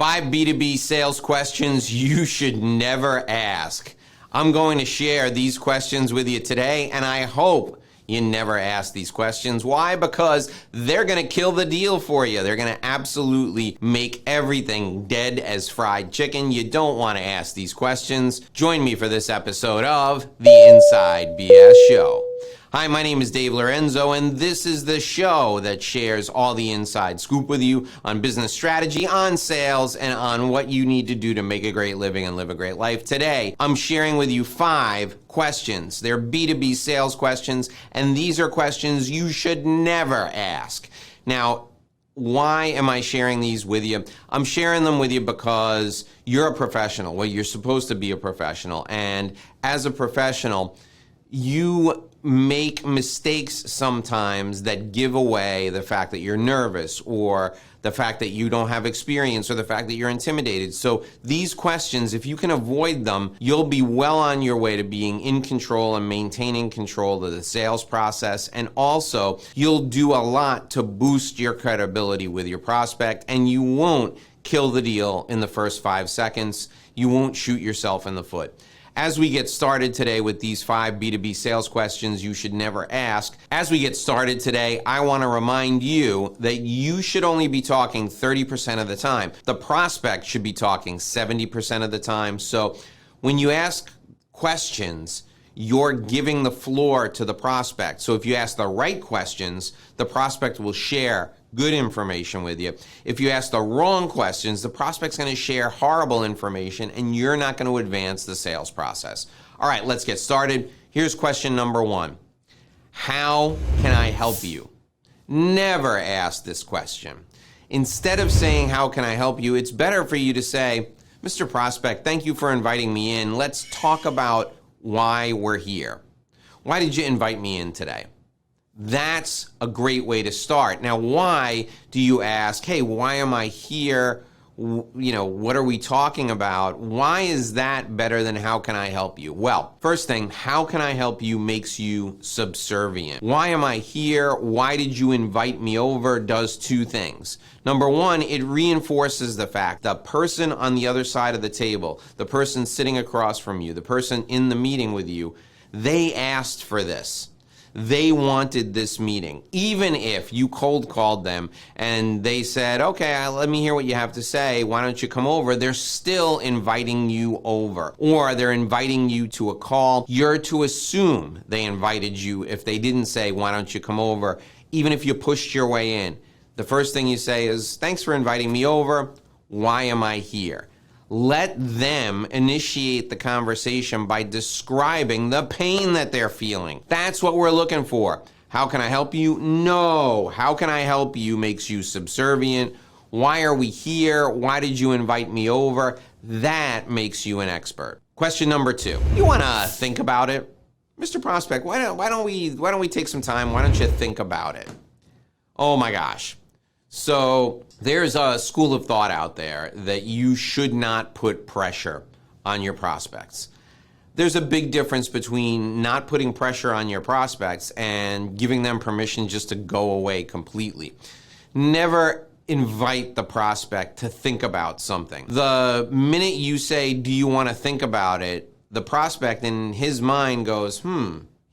5 B2B sales questions you should never ask. I'm going to share these questions with you today, and I hope you never ask these questions. Why? Because they're going to kill the deal for you. They're going to absolutely make everything dead as fried chicken. You don't want to ask these questions. Join me for this episode of The Inside BS Show. Hi, my name is Dave Lorenzo, and this is the show that shares all the inside scoop with you on business strategy, on sales, and on what you need to do to make a great living and live a great life. Today, I'm sharing with you 5 questions. They're B2B sales questions, and these are questions you should never ask. Now, why am I sharing these with you? I'm sharing them with you because you're a professional. Well, you're supposed to be a professional, and as a professional, you make mistakes sometimes that give away the fact that you're nervous, or the fact that you don't have experience, or the fact that you're intimidated. So these questions, if you can avoid them, you'll be well on your way to being in control and maintaining control of the sales process. And also, you'll do a lot to boost your credibility with your prospect, and you won't kill the deal in the first 5 seconds. You won't shoot yourself in the foot. As we get started today with these 5 B2B sales questions you should never ask, as we get started today, I want to remind you that you should only be talking 30% of the time. The prospect should be talking 70% of the time. So when you ask questions, you're giving the floor to the prospect. So if you ask the right questions, the prospect will share good information with you. If you ask the wrong questions, the prospect's going to share horrible information, and you're not going to advance the sales process. All right, let's get started. Here's question number 1. How can I help you? Never ask this question. Instead of saying, how can I help you, it's better for you to say, Mr. Prospect, thank you for inviting me in. Let's talk about why we're here. Why did you invite me in today? That's a great way to start. Now, why do you ask, hey, why am I here? What are we talking about? Why is that better than how can I help you? Well, first thing, how can I help you makes you subservient. Why am I here? Why did you invite me over? Does 2 things. Number 1, it reinforces the fact the person on the other side of the table, the person sitting across from you, the person in the meeting with you, they asked for this. They wanted this meeting. Even if you cold called them and they said, okay, let me hear what you have to say, why don't you come over? They're still inviting you over, or they're inviting you to a call. You're to assume they invited you if they didn't say, why don't you come over? Even if you pushed your way in, the first thing you say is, thanks for inviting me over. Why am I here? Let them initiate the conversation by describing the pain that they're feeling. That's what we're looking for. How can I help you? No. How can I help you makes you subservient. Why are we here? Why did you invite me over? That makes you an expert. Question number 2. You want to think about it? Mr. Prospect, why don't we take some time? Why don't you think about it? Oh my gosh. So there's a school of thought out there that you should not put pressure on your prospects. There's a big difference between not putting pressure on your prospects and giving them permission just to go away completely. Never invite the prospect to think about something. The minute you say, do you want to think about it, the prospect in his mind goes,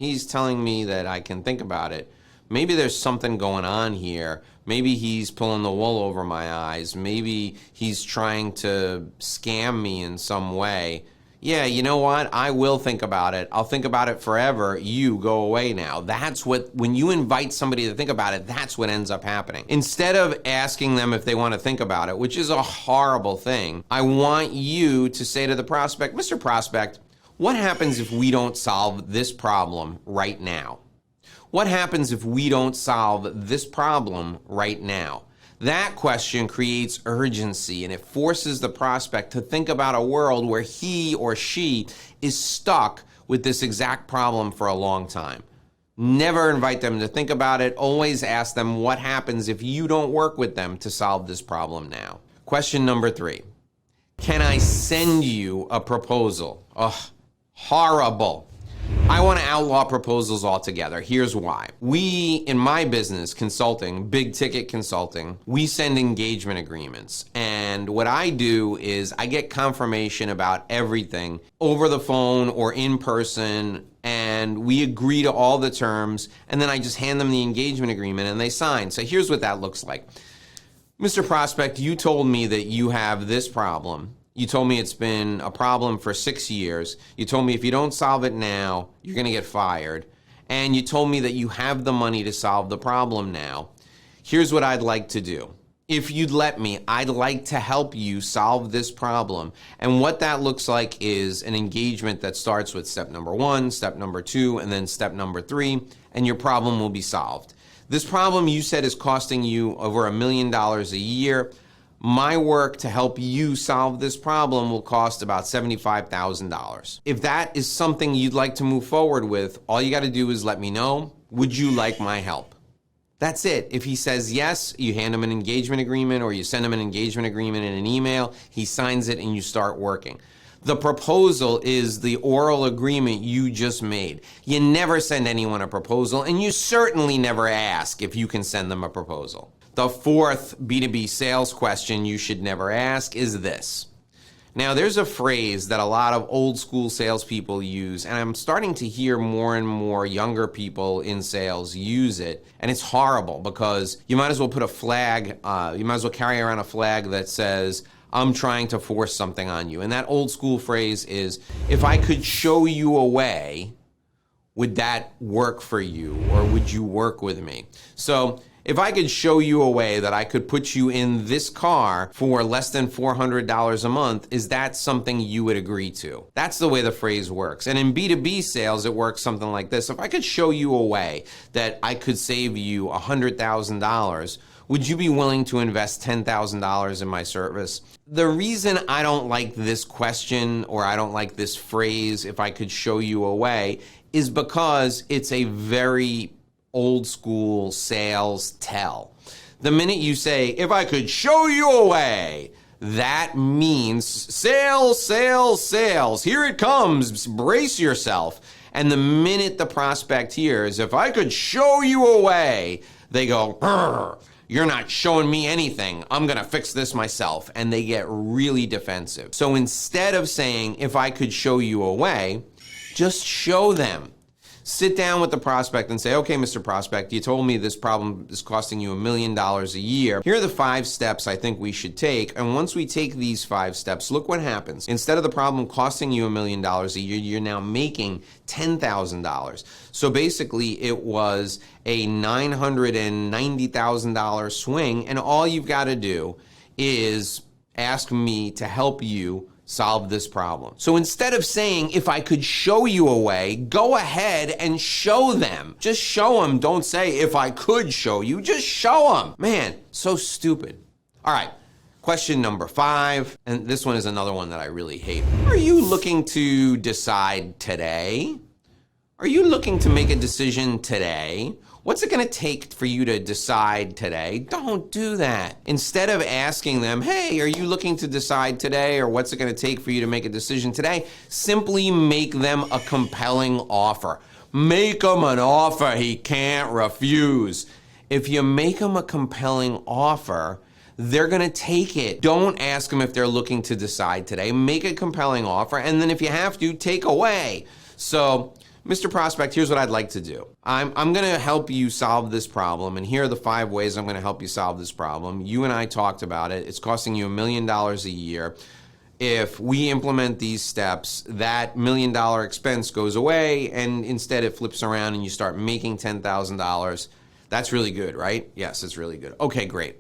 he's telling me that I can think about it. Maybe there's something going on here. Maybe he's pulling the wool over my eyes. Maybe he's trying to scam me in some way. Yeah, you know what? I will think about it. I'll think about it forever. You go away now. That's what, when you invite somebody to think about it, that's what ends up happening. Instead of asking them if they want to think about it, which is a horrible thing, I want you to say to the prospect, Mr. Prospect, what happens if we don't solve this problem right now? What happens if we don't solve this problem right now? That question creates urgency, and it forces the prospect to think about a world where he or she is stuck with this exact problem for a long time. Never invite them to think about it. Always ask them what happens if you don't work with them to solve this problem now. Question number 3. Can I send you a proposal? Ugh, horrible. I want to outlaw proposals altogether. Here's why. We, in my business, consulting, big ticket consulting, we send engagement agreements. And And what I do is I get confirmation about everything over the phone or in person, and we agree to all the terms, and then I just hand them the engagement agreement and they sign. So here's what that looks like. Mr. Prospect, you told me that you have this problem. You told me it's been a problem for 6 years. You told me if you don't solve it now, you're going to get fired. And you told me that you have the money to solve the problem now. Here's what I'd like to do. If you'd let me, I'd like to help you solve this problem. And what that looks like is an engagement that starts with step number 1, step number 2, and then step number 3, and your problem will be solved. This problem you said is costing you over $1 million a year. My work to help you solve this problem will cost about $75,000. If that is something you'd like to move forward with, all you got to do is let me know. Would you like my help? That's it. If he says yes, you hand him an engagement agreement or you send him an engagement agreement in an email, he signs it and you start working. The proposal is the oral agreement you just made. You never send anyone a proposal, and you certainly never ask if you can send them a proposal. The fourth B2B sales question you should never ask is this. Now, there's a phrase that a lot of old school salespeople use, and I'm starting to hear more and more younger people in sales use it, and it's horrible because you might as well put a flag, you might as well carry around a flag that says, I'm trying to force something on you. And that old school phrase is, if I could show you a way, would that work for you, or would you work with me? So if I could show you a way that I could put you in this car for less than $400 a month, is that something you would agree to? That's the way the phrase works. And in B2B sales, it works something like this. If I could show you a way that I could save you $100,000, would you be willing to invest $10,000 in my service? The reason I don't like this question, or I don't like this phrase, if I could show you a way, is because it's a very old school sales tell. The minute you say, if I could show you a way, that means sales, sales, sales. Here it comes. Brace yourself. And the minute the prospect hears, if I could show you a way, they go, "Brr, you're not showing me anything. I'm going to fix this myself." And they get really defensive. So instead of saying, if I could show you a way, just show them. Sit down with the prospect and say, okay, Mr. Prospect, you told me this problem is costing you $1 million a year. Here are the 5 steps I think we should take. And once we take these 5 steps, look what happens. Instead of the problem costing you $1 million a year, you're now making $10,000. So basically, it was a $990,000 swing. And all you've got to do is ask me to help you solve this problem. So instead of saying, if I could show you a way, go ahead and show them. Just show them. Don't say, if I could show you, just show them. Man, so stupid. All right, question number 5, and this one is another one that I really hate. Are you looking to decide today? Are you looking to make a decision today? What's it going to take for you to decide today? Don't do that. Instead of asking them, hey, are you looking to decide today, or what's it going to take for you to make a decision today? Simply make them a compelling offer. Make them an offer he can't refuse. If you make them a compelling offer, they're going to take it. Don't ask them if they're looking to decide today. Make a compelling offer, and then if you have to, take away. So, Mr. Prospect, here's what I'd like to do. I'm going to help you solve this problem, and here are the 5 ways I'm going to help you solve this problem. You and I talked about it. It's costing you $1 million a year. If we implement these steps, that $1 million expense goes away, and instead it flips around and you start making $10,000. That's really good, right? Yes, it's really good. Okay, great.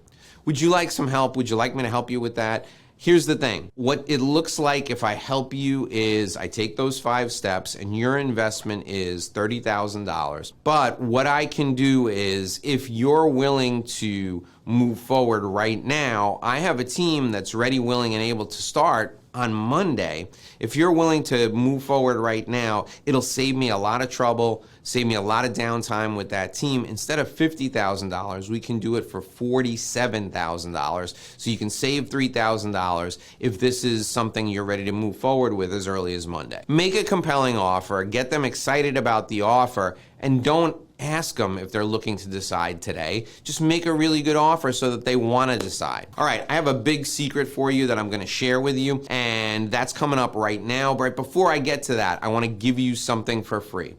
Would you like some help? Would you like me to help you with that? Here's the thing. What it looks like if I help you is I take those 5 steps and your investment is $30,000. But what I can do is, if you're willing to move forward right now, I have a team that's ready, willing, and able to start on Monday. If you're willing to move forward right now, it'll save me a lot of trouble, save me a lot of downtime with that team. Instead of $50,000, we can do it for $47,000. So you can save $3,000 if this is something you're ready to move forward with as early as Monday. Make a compelling offer, get them excited about the offer, and don't ask them if they're looking to decide today. Just make a really good offer so that they want to decide. All right, I have a big secret for you that I'm going to share with you, and that's coming up right now. But before I get to that, I want to give you something for free.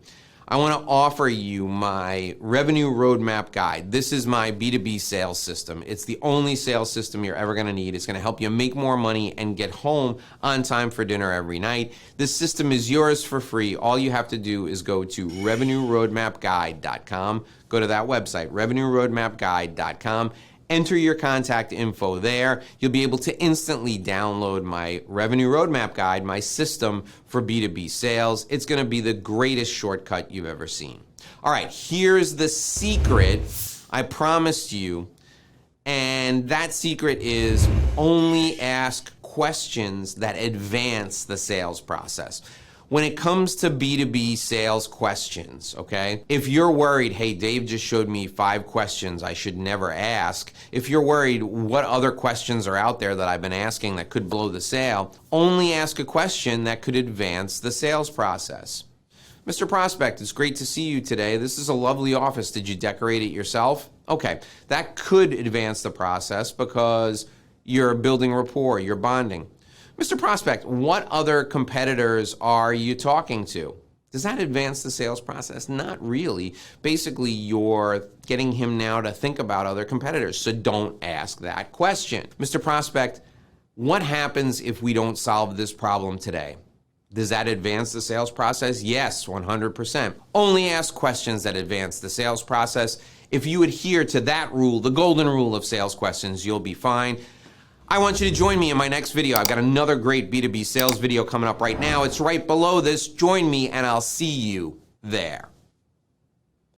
I want to offer you my revenue roadmap guide. This is my B2B sales system. It's the only sales system you're ever going to need. It's going to help you make more money and get home on time for dinner every night. This system is yours for free. All you have to do is go to revenueroadmapguide.com. Go to that website, revenueroadmapguide.com. Enter your contact info there. You'll be able to instantly download my Revenue Roadmap Guide, my system for B2B sales. It's going to be the greatest shortcut you've ever seen. All right, here's the secret I promised you, and that secret is only ask questions that advance the sales process. When it comes to B2B sales questions, okay, if you're worried, hey, Dave just showed me 5 questions I should never ask, if you're worried what other questions are out there that I've been asking that could blow the sale, only ask a question that could advance the sales process. Mr. Prospect, it's great to see you today. This is a lovely office. Did you decorate it yourself? Okay, that could advance the process because you're building rapport, you're bonding. Mr. Prospect, what other competitors are you talking to? Does that advance the sales process? Not really. Basically, you're getting him now to think about other competitors, so don't ask that question. Mr. Prospect, what happens if we don't solve this problem today? Does that advance the sales process? Yes, 100%. Only ask questions that advance the sales process. If you adhere to that rule, the golden rule of sales questions, you'll be fine. I want you to join me in my next video. I've got another great B2B sales video coming up right now. It's right below this. Join me and I'll see you there.